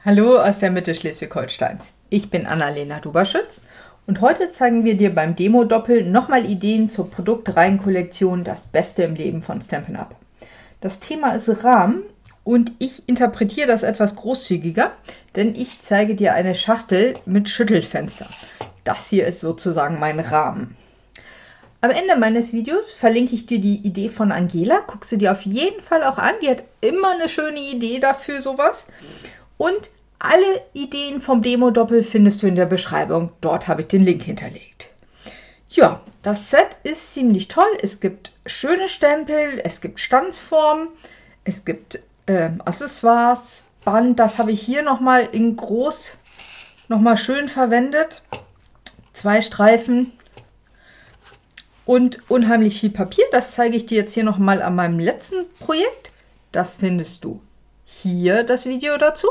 Hallo aus der Mitte Schleswig-Holsteins. Ich bin Annalena Duberschütz und heute zeigen wir dir beim Demo-Doppel nochmal Ideen zur Produktreihenkollektion Das Beste im Leben von Stampin' Up. Das Thema ist Rahmen und ich interpretiere das etwas großzügiger, denn ich zeige dir eine Schachtel mit Schüttelfenster. Das hier ist sozusagen mein Rahmen. Am Ende meines Videos verlinke ich dir die Idee von Angela. Guck sie dir auf jeden Fall auch an. Die hat immer eine schöne Idee dafür, sowas. Und alle Ideen vom Demo-Doppel findest du in der Beschreibung. Dort habe ich den Link hinterlegt. Ja, das Set ist ziemlich toll. Es gibt schöne Stempel, es gibt Stanzformen, es gibt Accessoires, Band. Das habe ich hier nochmal in groß nochmal schön verwendet. 2 Streifen und unheimlich viel Papier. Das zeige ich dir jetzt hier nochmal an meinem letzten Projekt. Das findest du hier, das Video dazu.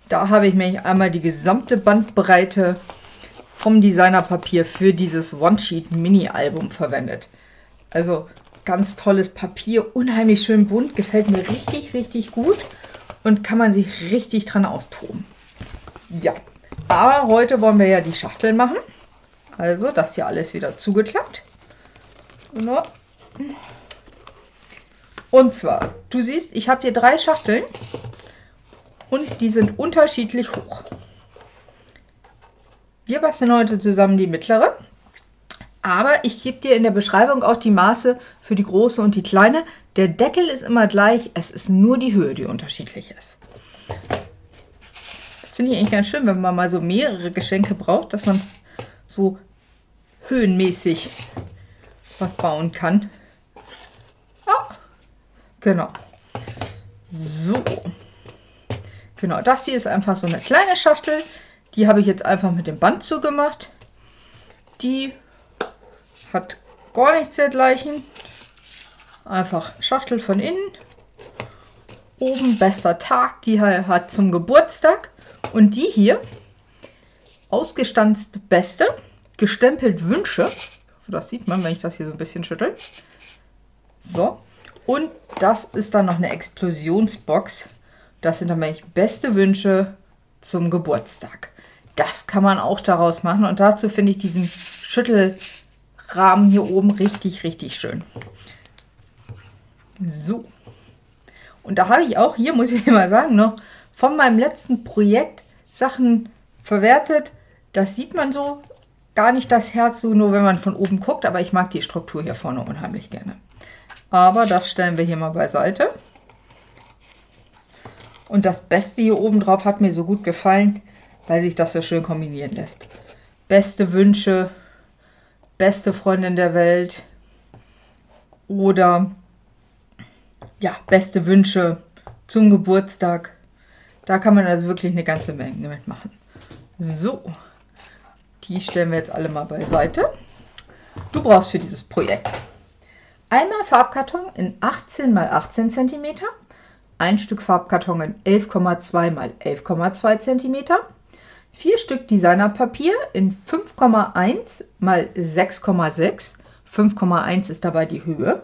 Da habe ich mir einmal die gesamte Bandbreite vom Designerpapier für dieses One-Sheet-Mini-Album verwendet. Also ganz tolles Papier, unheimlich schön bunt, gefällt mir richtig, richtig gut und kann man sich richtig dran austoben. Ja, aber heute wollen wir ja die Schachteln machen. Also das hier alles wieder zugeklappt. Und zwar, du siehst, ich habe hier 3 Schachteln. Und die sind unterschiedlich hoch. Wir basteln heute zusammen die mittlere, aber ich gebe dir in der Beschreibung auch die Maße für die große und die kleine. Der Deckel ist immer gleich, es ist nur die Höhe, die unterschiedlich ist. Das finde ich eigentlich ganz schön, wenn man mal so mehrere Geschenke braucht, dass man so höhenmäßig was bauen kann. Ah, genau. So. Genau, das hier ist einfach so eine kleine Schachtel. Die habe ich jetzt einfach mit dem Band zugemacht. Die hat gar nichts dergleichen. Einfach Schachtel von innen. Oben bester Tag, die hat zum Geburtstag. Und die hier, ausgestanzt Beste, gestempelt Wünsche. Das sieht man, wenn ich das hier so ein bisschen schüttel. So, und das ist dann noch eine Explosionsbox. Das sind nämlich beste Wünsche zum Geburtstag. Das kann man auch daraus machen. Und dazu finde ich diesen Schüttelrahmen hier oben richtig, richtig schön. So. Und da habe ich auch, hier muss ich mal sagen, noch von meinem letzten Projekt Sachen verwertet. Das sieht man so gar nicht, das Herz, so nur wenn man von oben guckt. Aber ich mag die Struktur hier vorne unheimlich gerne. Aber das stellen wir hier mal beiseite. Und das Beste hier oben drauf hat mir so gut gefallen, weil sich das so schön kombinieren lässt. Beste Wünsche, beste Freundin der Welt oder ja, beste Wünsche zum Geburtstag. Da kann man also wirklich eine ganze Menge mitmachen. So, die stellen wir jetzt alle mal beiseite. Du brauchst für dieses Projekt einmal Farbkarton in 18 x 18 cm. Ein Stück Farbkarton in 11,2 x 11,2 cm, 4 Stück Designerpapier in 5,1 x 6,6, 5,1 ist dabei die Höhe,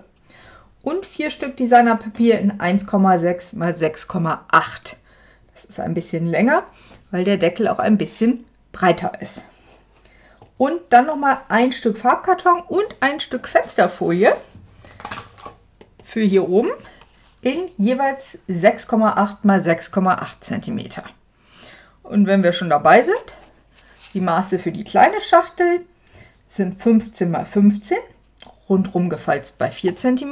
und 4 Stück Designerpapier in 1,6 x 6,8. Das ist ein bisschen länger, weil der Deckel auch ein bisschen breiter ist. Und dann nochmal ein Stück Farbkarton und ein Stück Fensterfolie für hier oben in jeweils 6,8 x 6,8 cm. Und wenn wir schon dabei sind, die Maße für die kleine Schachtel sind 15 x 15, rundrum gefalzt bei 4 cm.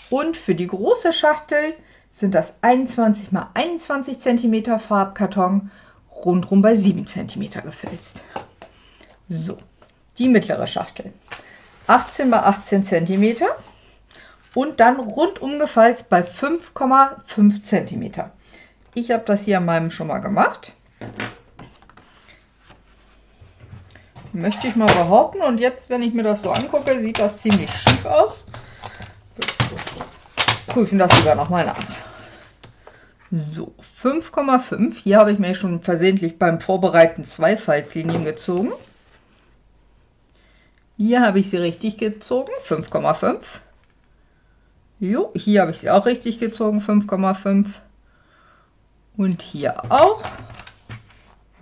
Und für die große Schachtel sind das 21 x 21 cm Farbkarton, rundrum bei 7 cm gefälzt. So, die mittlere Schachtel. 18 x 18 cm. Und dann rundum gefalzt bei 5,5 cm. Ich habe das hier an meinem schon mal gemacht. Möchte ich mal behaupten. Und jetzt, wenn ich mir das so angucke, sieht das ziemlich schief aus. Wir prüfen das lieber nochmal nach. So, 5,5. Hier habe ich mir schon versehentlich beim Vorbereiten 2 Falzlinien gezogen. Hier habe ich sie richtig gezogen, 5,5. Jo, hier habe ich sie auch richtig gezogen, 5,5. Und hier auch.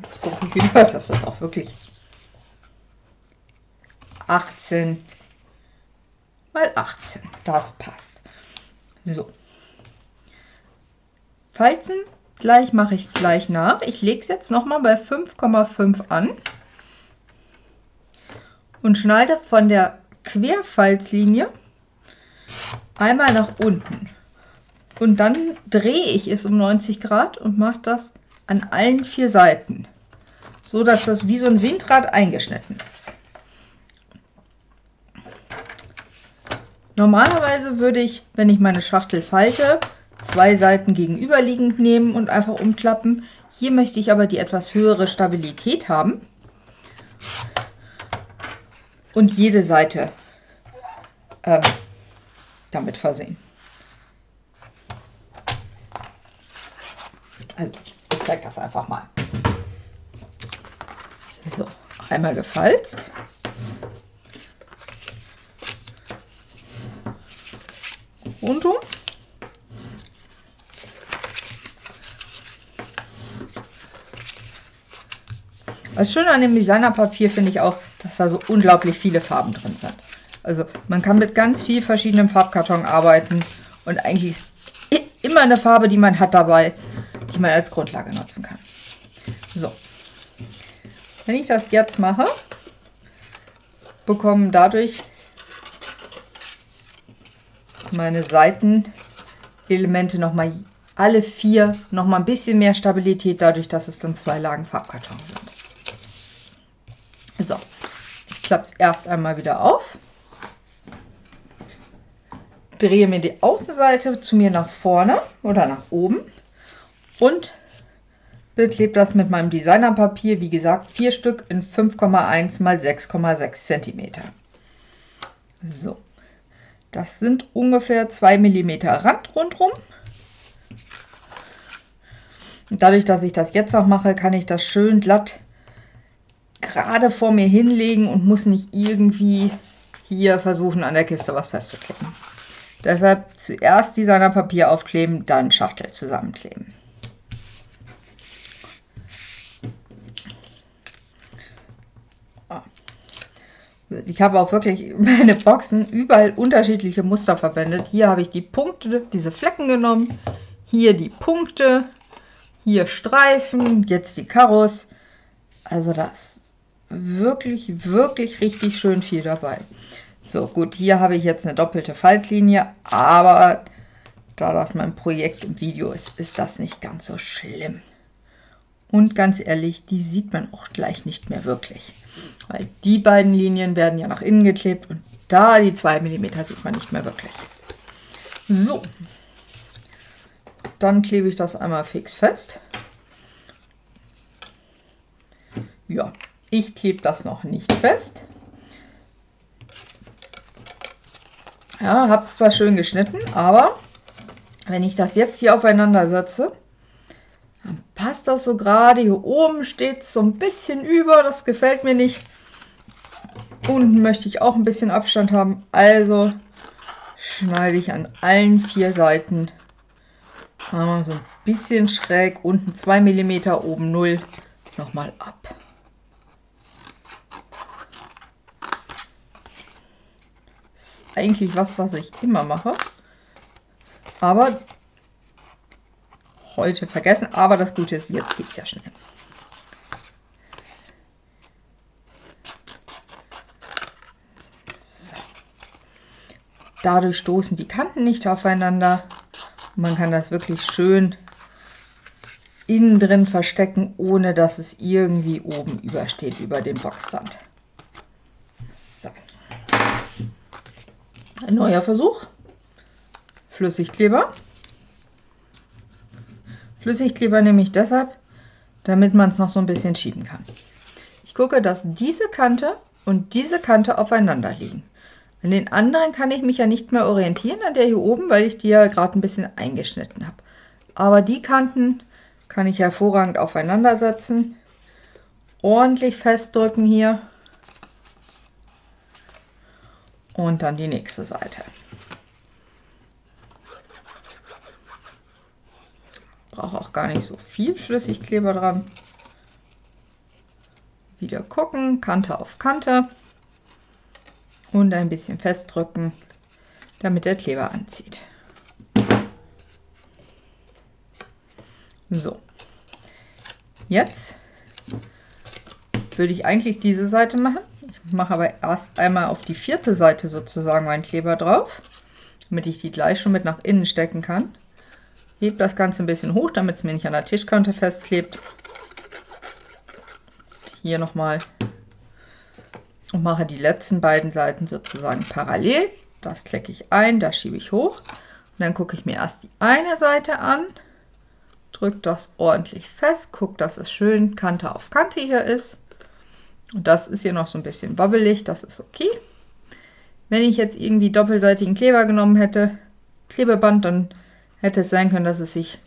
Jetzt gucke ich, wie das ist auch wirklich 18 mal 18. Das passt. So. Falzen gleich mache ich gleich nach. Ich lege es jetzt nochmal bei 5,5 an und schneide von der Querfalzlinie einmal nach unten. Und dann drehe ich es um 90 Grad und mache das an allen 4 Seiten, so dass das wie so ein Windrad eingeschnitten ist. Normalerweise würde ich, wenn ich meine Schachtel falte, 2 Seiten gegenüberliegend nehmen und einfach umklappen. Hier möchte ich aber die etwas höhere Stabilität haben und jede Seite damit versehen. Also, ich zeige das einfach mal. So, einmal gefalzt. Rundum. Das Schöne an dem Designerpapier finde ich auch, dass da so unglaublich viele Farben drin sind. Also man kann mit ganz viel verschiedenen Farbkarton arbeiten und eigentlich ist immer eine Farbe, die man hat dabei, die man als Grundlage nutzen kann. So, wenn ich das jetzt mache, bekommen dadurch meine Seitenelemente nochmal alle 4 nochmal ein bisschen mehr Stabilität, dadurch, dass es dann 2 Lagen Farbkarton sind. So, ich klappe es erst einmal wieder auf, drehe mir die Außenseite zu mir nach vorne oder nach oben und beklebe das mit meinem Designerpapier, wie gesagt, 4 Stück in 5,1 mal 6,6 cm. So, das sind ungefähr 2 mm Rand rundherum. Und dadurch, dass ich das jetzt auch mache, kann ich das schön glatt gerade vor mir hinlegen und muss nicht irgendwie hier versuchen, an der Kiste was festzukleben. Deshalb zuerst Designerpapier aufkleben, dann Schachtel zusammenkleben. Ich habe auch wirklich meine Boxen überall unterschiedliche Muster verwendet. Hier habe ich die Punkte, diese Flecken genommen, hier die Punkte, hier Streifen, jetzt die Karos. Also das ist wirklich, wirklich richtig schön viel dabei. So, gut, hier habe ich jetzt eine doppelte Falzlinie, aber da das mein Projekt im Video ist, ist das nicht ganz so schlimm. Und ganz ehrlich, die sieht man auch gleich nicht mehr wirklich. Weil die beiden Linien werden ja nach innen geklebt und da die 2 mm sieht man nicht mehr wirklich. So, dann klebe ich das einmal fix fest. Ja, ich klebe das noch nicht fest. Ja, habe es zwar schön geschnitten, aber wenn ich das jetzt hier aufeinander setze, dann passt das so gerade. Hier oben steht es so ein bisschen über, das gefällt mir nicht. Unten möchte ich auch ein bisschen Abstand haben, also schneide ich an allen 4 Seiten einmal so ein bisschen schräg, unten 2 mm, oben 0, nochmal ab. Das ist eigentlich was ich immer mache, aber heute vergessen, aber das Gute ist, jetzt geht es ja schnell. So. Dadurch stoßen die Kanten nicht aufeinander. Man kann das wirklich schön innen drin verstecken, ohne dass es irgendwie oben übersteht über dem Boxrand. So. Ein neuer Versuch. Flüssigkleber. Flüssigkleber nehme ich deshalb, damit man es noch so ein bisschen schieben kann. Ich gucke, dass diese Kante und diese Kante aufeinander liegen. An den anderen kann ich mich ja nicht mehr orientieren, an der hier oben, weil ich die ja gerade ein bisschen eingeschnitten habe. Aber die Kanten kann ich hervorragend aufeinander setzen. Ordentlich festdrücken hier. Und dann die nächste Seite. brauche auch gar nicht so viel Flüssigkleber dran. Wieder gucken, Kante auf Kante und ein bisschen festdrücken, damit der Kleber anzieht. So, jetzt würde ich eigentlich diese Seite machen. Ich mache aber erst einmal auf die vierte Seite sozusagen meinen Kleber drauf, damit ich die gleich schon mit nach innen stecken kann. Hebe das Ganze ein bisschen hoch, damit es mir nicht an der Tischkante festklebt. Hier nochmal und mache die letzten beiden Seiten sozusagen parallel. Das klecke ich ein, das schiebe ich hoch. Und dann gucke ich mir erst die eine Seite an, drücke das ordentlich fest, gucke, dass es schön Kante auf Kante hier ist. Und das ist hier noch so ein bisschen wabbelig, das ist okay. Wenn ich jetzt irgendwie doppelseitigen Kleber genommen hätte, Klebeband, dann hätte es sein können, dass es sich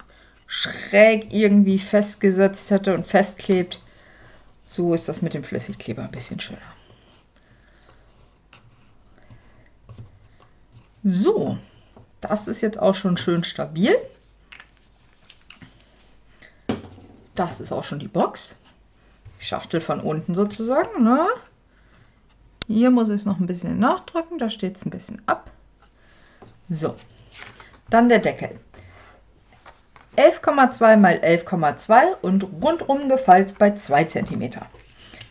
schräg irgendwie festgesetzt hätte und festklebt. So ist das mit dem Flüssigkleber ein bisschen schöner. So, das ist jetzt auch schon schön stabil. Das ist auch schon die Box. Die Schachtel von unten sozusagen. Ne? Hier muss ich es noch ein bisschen nachdrücken, da steht es ein bisschen ab. So, dann der Deckel. 11,2 mal 11,2 und rundum gefalzt bei 2 cm.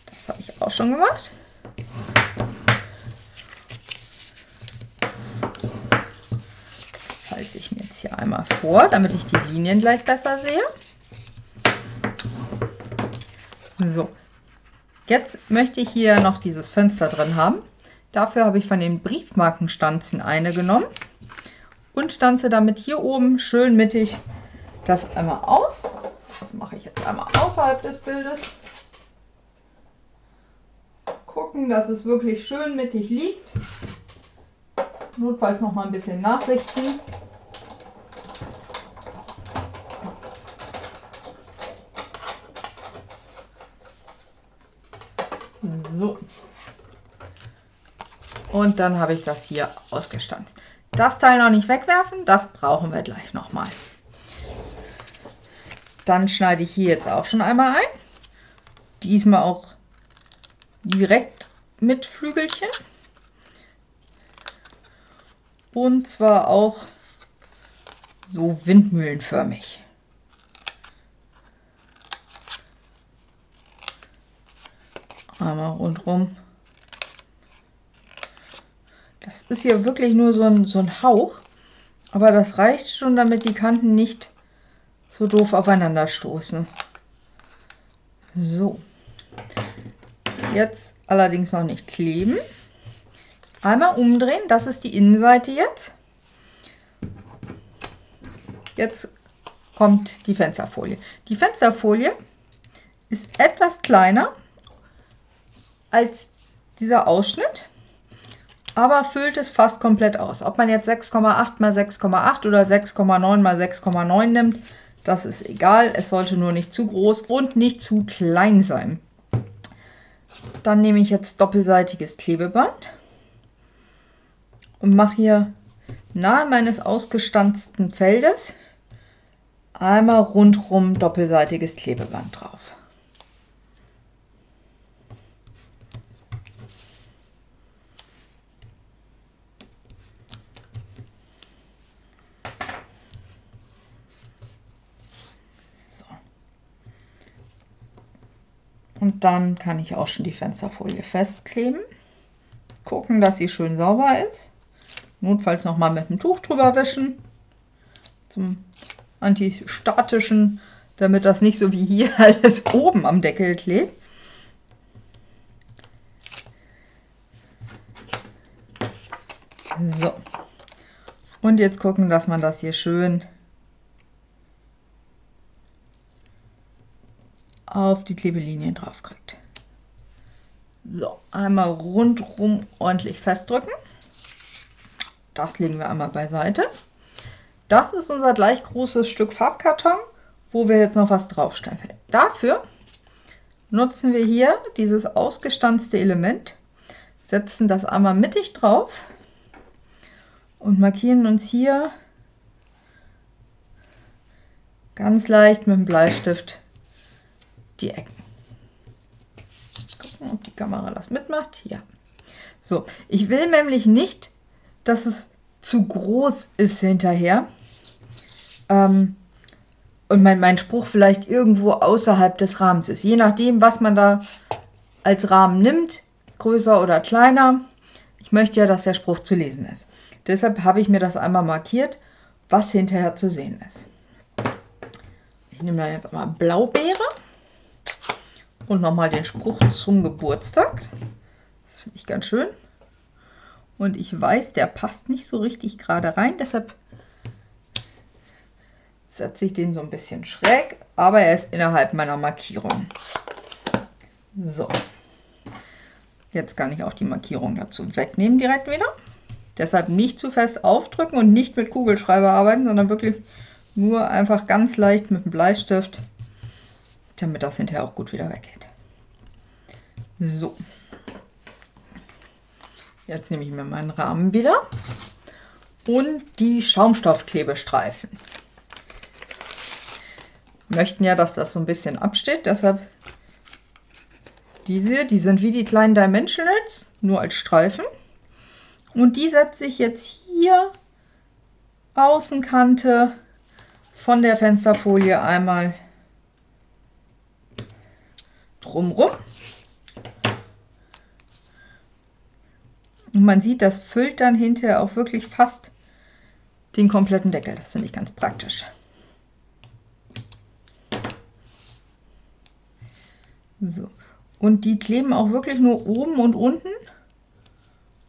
Das habe ich auch schon gemacht. Das falze ich mir jetzt hier einmal vor, damit ich die Linien gleich besser sehe. So, jetzt möchte ich hier noch dieses Fenster drin haben. Dafür habe ich von den Briefmarkenstanzen eine genommen und stanze damit hier oben schön mittig das einmal aus. Das mache ich jetzt einmal außerhalb des Bildes. Gucken, dass es wirklich schön mittig liegt. Notfalls noch mal ein bisschen nachrichten. So. Und dann habe ich das hier ausgestanzt. Das Teil noch nicht wegwerfen, das brauchen wir gleich noch mal. Dann schneide ich hier jetzt auch schon einmal ein. Diesmal auch direkt mit Flügelchen. Und zwar auch so windmühlenförmig. Einmal rundherum. Das ist hier wirklich nur so ein Hauch, aber das reicht schon, damit die Kanten nicht so doof aufeinander stoßen. So, jetzt allerdings noch nicht kleben. Einmal umdrehen, das ist die Innenseite jetzt. Jetzt kommt die Fensterfolie. Die Fensterfolie ist etwas kleiner als dieser Ausschnitt, aber füllt es fast komplett aus. Ob man jetzt 6,8 mal 6,8 oder 6,9 mal 6,9 nimmt, das ist egal. Es sollte nur nicht zu groß und nicht zu klein sein. Dann nehme ich jetzt doppelseitiges Klebeband und mache hier nahe meines ausgestanzten Feldes einmal rundherum doppelseitiges Klebeband drauf. Und dann kann ich auch schon die Fensterfolie festkleben. Gucken, dass sie schön sauber ist. Notfalls noch mal mit dem Tuch drüber wischen. Zum antistatischen, damit das nicht so wie hier alles oben am Deckel klebt. So. Und jetzt gucken, dass man das hier schön auf die Klebelinien drauf kriegt. So, einmal rundherum ordentlich festdrücken. Das legen wir einmal beiseite. Das ist unser gleich großes Stück Farbkarton, wo wir jetzt noch was draufstellen. Dafür nutzen wir hier dieses ausgestanzte Element, setzen das einmal mittig drauf und markieren uns hier ganz leicht mit dem Bleistift die Ecken. Gucken, ob die Kamera das mitmacht. Ja. So, ich will nämlich nicht, dass es zu groß ist hinterher. Und mein Spruch vielleicht irgendwo außerhalb des Rahmens ist. Je nachdem, was man da als Rahmen nimmt, größer oder kleiner. Ich möchte ja, dass der Spruch zu lesen ist. Deshalb habe ich mir das einmal markiert, was hinterher zu sehen ist. Ich nehme dann jetzt mal Blaubeere und nochmal den Spruch zum Geburtstag. Das finde ich ganz schön. Und ich weiß, der passt nicht so richtig gerade rein, deshalb setze ich den so ein bisschen schräg, aber er ist innerhalb meiner Markierung. So, jetzt kann ich auch die Markierung dazu wegnehmen direkt wieder. Deshalb nicht zu fest aufdrücken und nicht mit Kugelschreiber arbeiten, sondern wirklich nur einfach ganz leicht mit dem Bleistift, damit das hinterher auch gut wieder weggeht. So, jetzt nehme ich mir meinen Rahmen wieder und die Schaumstoffklebestreifen. Wir möchten ja, dass das so ein bisschen absteht, deshalb diese, die sind wie die kleinen Dimensionals, nur als Streifen. Und die setze ich jetzt hier Außenkante von der Fensterfolie einmal drumrum. Und man sieht, das füllt dann hinterher auch wirklich fast den kompletten Deckel. Das finde ich ganz praktisch. So. Und die kleben auch wirklich nur oben und unten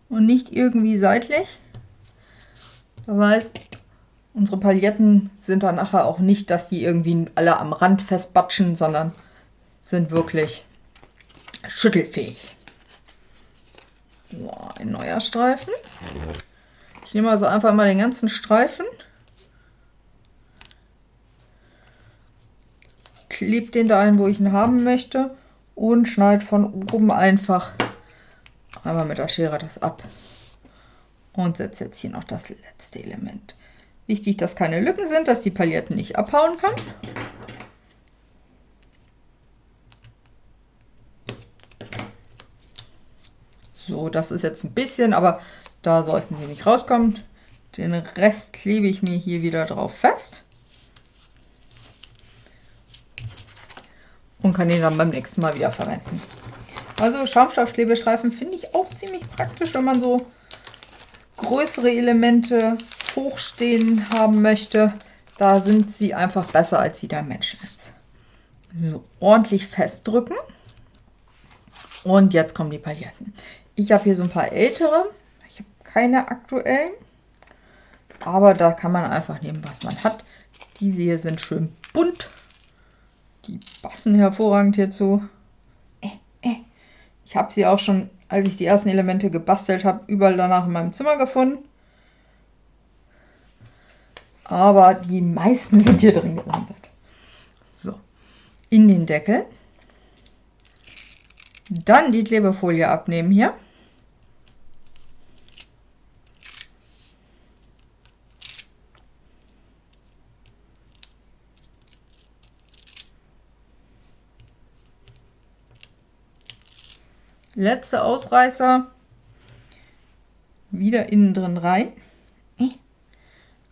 und nicht irgendwie seitlich. Das heißt, unsere Pailletten sind dann nachher auch nicht, dass die irgendwie alle am Rand festbatschen, sondern sind wirklich schüttelfähig. So, ein neuer Streifen. Ich nehme also einfach mal den ganzen Streifen, klebe den da ein, wo ich ihn haben möchte und schneide von oben einfach einmal mit der Schere das ab und setze jetzt hier noch das letzte Element. Wichtig, dass keine Lücken sind, dass die Pailletten nicht abhauen kann. So, das ist jetzt ein bisschen, aber da sollten sie nicht rauskommen. Den Rest klebe ich mir hier wieder drauf fest. Und kann den dann beim nächsten Mal wieder verwenden. Also Schaumstoffklebestreifen finde ich auch ziemlich praktisch, wenn man so größere Elemente hochstehen haben möchte. Da sind sie einfach besser als die Dimensionals. So, ordentlich festdrücken. Und jetzt kommen die Pailletten. Ich habe hier so ein paar ältere. Ich habe keine aktuellen. Aber da kann man einfach nehmen, was man hat. Diese hier sind schön bunt. Die passen hervorragend hierzu. Ich habe sie auch schon, als ich die ersten Elemente gebastelt habe, überall danach in meinem Zimmer gefunden. Aber die meisten sind hier drin gelandet. So, in den Deckel. Dann die Klebefolie abnehmen hier. Letzte Ausreißer. Wieder innen drin rein.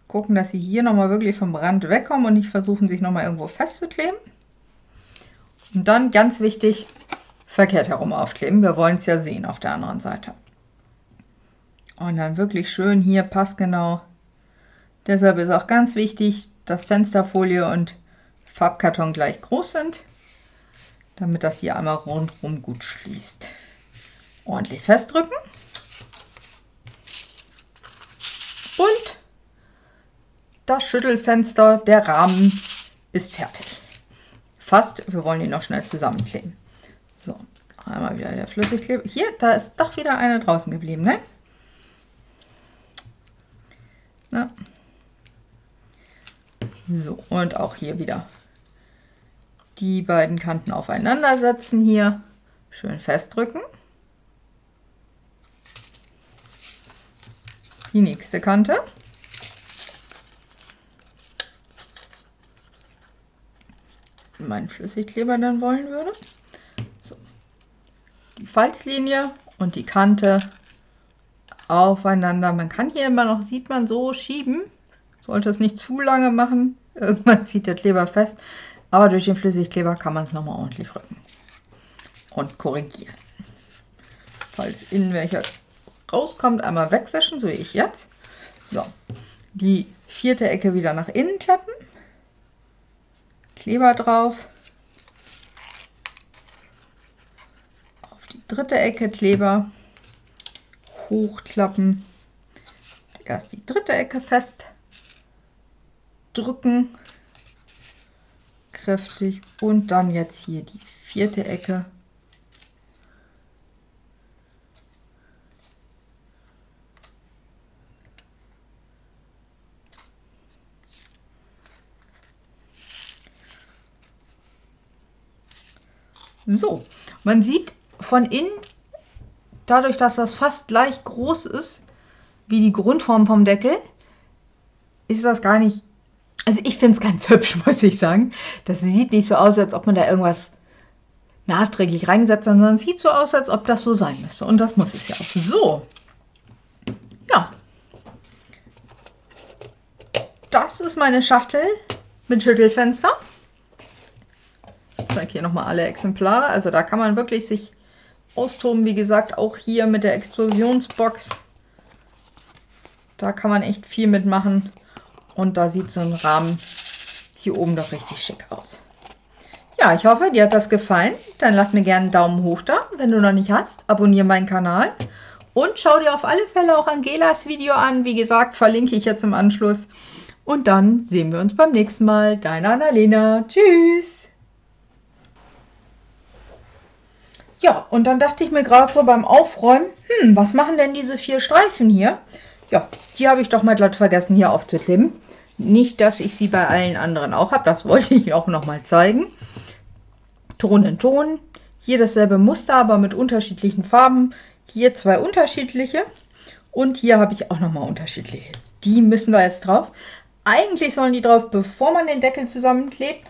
Gucken, dass sie hier nochmal wirklich vom Rand wegkommen und nicht versuchen, sich nochmal irgendwo festzukleben. Und dann, ganz wichtig, verkehrt herum aufkleben. Wir wollen es ja sehen auf der anderen Seite. Und dann wirklich schön hier passgenau. Deshalb ist auch ganz wichtig, dass Fensterfolie und Farbkarton gleich groß sind, damit das hier einmal rundherum gut schließt. Ordentlich festdrücken. Und das Schüttelfenster, der Rahmen ist fertig. Fast, wir wollen ihn noch schnell zusammenkleben. So, einmal wieder der Flüssigkleber. Hier, da ist doch wieder eine draußen geblieben, ne? Na. So, und auch hier wieder die beiden Kanten aufeinander setzen hier. Schön festdrücken. Die nächste Kante. meinen Flüssigkleber dann wollen würde. So. Die Falzlinie und die Kante aufeinander. Man kann hier immer noch, sieht man, so schieben. Sollte es nicht zu lange machen. Irgendwann zieht der Kleber fest. Aber durch den Flüssigkleber kann man es nochmal ordentlich rücken. Und korrigieren. Falls innen welcher rauskommt, einmal wegwischen, so wie ich jetzt. So, die vierte Ecke wieder nach innen klappen. Kleber drauf. Auf die dritte Ecke Kleber. Hochklappen. Erst die dritte Ecke fest drücken. Kräftig. Und dann jetzt hier die vierte Ecke. So, man sieht von innen, dadurch, dass das fast gleich groß ist wie die Grundform vom Deckel, ist das gar nicht, also ich finde es ganz hübsch, muss ich sagen. Das sieht nicht so aus, als ob man da irgendwas nachträglich reingesetzt hat, sondern es sieht so aus, als ob das so sein müsste. Und das muss es ja auch. So, ja. Das ist meine Schachtel mit Schüttelfenster. Ich zeige hier nochmal alle Exemplare. Also da kann man wirklich sich austoben. Wie gesagt, auch hier mit der Explosionsbox. Da kann man echt viel mitmachen. Und da sieht so ein Rahmen hier oben doch richtig schick aus. Ja, ich hoffe, dir hat das gefallen. Dann lass mir gerne einen Daumen hoch da. Wenn du noch nicht hast, abonniere meinen Kanal. Und schau dir auf alle Fälle auch Angelas Video an. Wie gesagt, verlinke ich jetzt im Anschluss. Und dann sehen wir uns beim nächsten Mal. Deine Annalena. Tschüss. Ja, und dann dachte ich mir gerade so beim Aufräumen, was machen denn diese 4 Streifen hier? Ja, die habe ich doch mal glatt vergessen hier aufzukleben. Nicht, dass ich sie bei allen anderen auch habe, das wollte ich auch noch mal zeigen. Ton in Ton, hier dasselbe Muster, aber mit unterschiedlichen Farben. Hier 2 unterschiedliche und hier habe ich auch noch mal unterschiedliche. Die müssen da jetzt drauf. Eigentlich sollen die drauf, bevor man den Deckel zusammenklebt.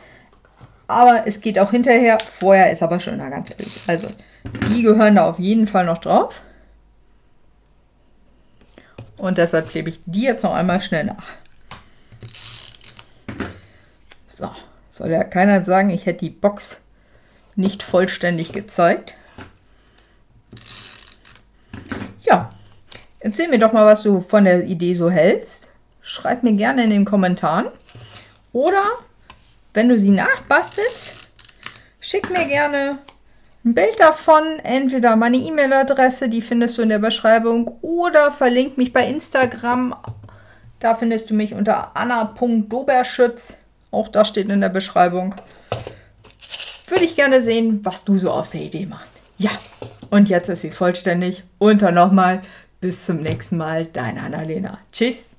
Aber es geht auch hinterher. Vorher ist aber schon da ganz ehrlich. Also, die gehören da auf jeden Fall noch drauf. Und deshalb klebe ich die jetzt noch einmal schnell nach. So, soll ja keiner sagen, ich hätte die Box nicht vollständig gezeigt. Ja, erzähl mir doch mal, was du von der Idee so hältst. Schreib mir gerne in den Kommentaren. Oder wenn du sie nachbastelst, schick mir gerne ein Bild davon, entweder meine E-Mail-Adresse, die findest du in der Beschreibung, oder verlink mich bei Instagram. Da findest du mich unter anna.doberschütz. Auch das steht in der Beschreibung. Würde ich gerne sehen, was du so aus der Idee machst. Ja, und jetzt ist sie vollständig. Und dann nochmal bis zum nächsten Mal, deine Annalena. Tschüss.